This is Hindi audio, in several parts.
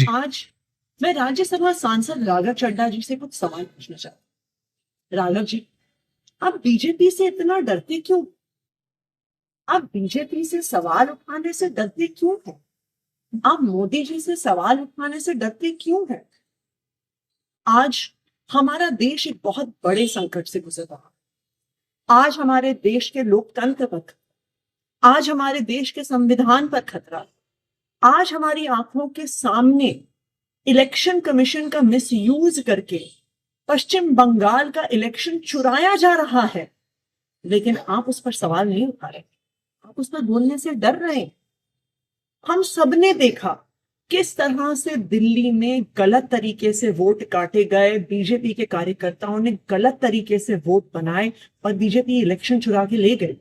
जी। आज मैं राज्यसभा सांसद राघव चड्ढा जी से कुछ सवाल पूछना चाहती हूँ। राघव जी, आप बीजेपी से इतना डरते क्यों? आप बीजेपी से सवाल उठाने से डरते क्यों हैं? आप मोदी जी से सवाल उठाने से डरते क्यों हैं? आज हमारा देश एक बहुत बड़े संकट से गुजर रहा है। आज हमारे देश के लोकतंत्र पर, आज हमारे देश के संविधान पर खतरा है। आज हमारी आंखों के सामने इलेक्शन कमीशन का मिसयूज करके पश्चिम बंगाल का इलेक्शन चुराया जा रहा है, लेकिन आप उस पर सवाल नहीं उठा रहे। आप उस पर बोलने से डर रहे हैं। हम सबने देखा किस तरह से दिल्ली में गलत तरीके से वोट काटे गए, बीजेपी के कार्यकर्ताओं ने गलत तरीके से वोट बनाए और बीजेपी इलेक्शन चुरा के ले गई।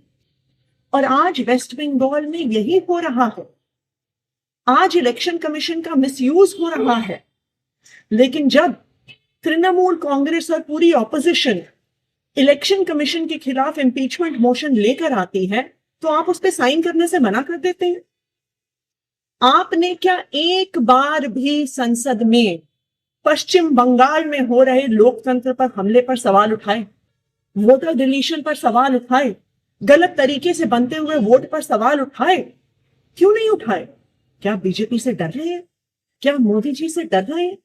और आज वेस्ट बंगाल में यही हो रहा है। आज इलेक्शन कमीशन का मिसयूज हो रहा है। लेकिन जब तृणमूल कांग्रेस और पूरी ऑपोजिशन इलेक्शन कमीशन के खिलाफ इंपीचमेंट मोशन लेकर आती है, तो आप उस पर साइन करने से मना कर देते हैं। आपने क्या एक बार भी संसद में पश्चिम बंगाल में हो रहे लोकतंत्र पर हमले पर सवाल उठाए, वोटर डिलीशन पर सवाल उठाए, गलत तरीके से बनते हुए वोट पर सवाल उठाए? क्यों नहीं उठाए? क्या बीजेपी से डर रहे हैं? क्या मोदी जी से डर रहे हैं?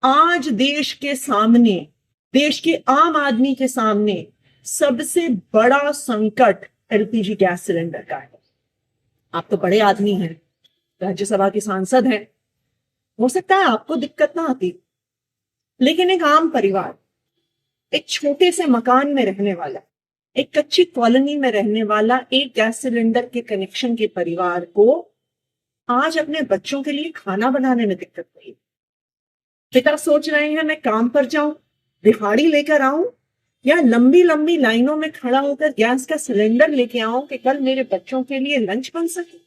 आज देश के सामने, देश के आम आदमी के सामने सबसे बड़ा संकट एलपीजी गैस सिलेंडर का है। आप तो बड़े आदमी हैं, राज्यसभा के सांसद हैं, हो सकता है आपको दिक्कत ना आती, लेकिन एक आम परिवार, एक छोटे से मकान में रहने वाला, एक कच्ची कॉलोनी में रहने वाला एक गैस सिलेंडर के कनेक्शन के परिवार को आज अपने बच्चों के लिए खाना बनाने में दिक्कत हुई। पिता सोच रहे हैं मैं काम पर जाऊं, दिहाड़ी लेकर आऊं, या लंबी लंबी लाइनों में खड़ा होकर गैस का सिलेंडर लेके आऊं कि कल मेरे बच्चों के लिए लंच बन सके।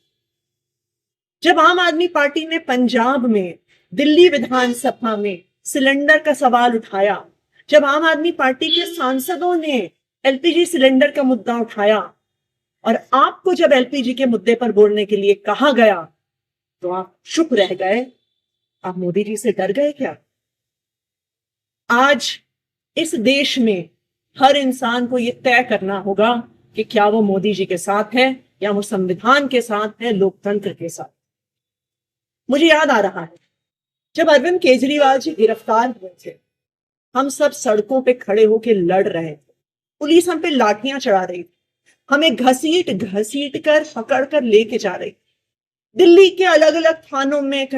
जब आम आदमी पार्टी ने पंजाब में, दिल्ली विधानसभा में सिलेंडर का सवाल उठाया, जब आम आदमी पार्टी के सांसदों ने एलपीजी सिलेंडर का मुद्दा उठाया, और आपको जब एलपीजी के मुद्दे पर बोलने के लिए कहा गया, तो आप चुप रह गए। आप मोदी जी से डर गए क्या? आज इस देश में हर इंसान को यह तय करना होगा कि क्या वो मोदी जी के साथ है या वो संविधान के साथ है, लोकतंत्र के साथ। मुझे याद आ रहा है जब अरविंद केजरीवाल जी गिरफ्तार हुए थे, हम सब सड़कों पे खड़े होकर लड़ रहे थे। पुलिस हम पे लाठियां चढ़ा रही थी, हमें घसीट घसीट कर पकड़ कर लेके जा रही थी। दिल्ली के अलग अलग थानों में, कहीं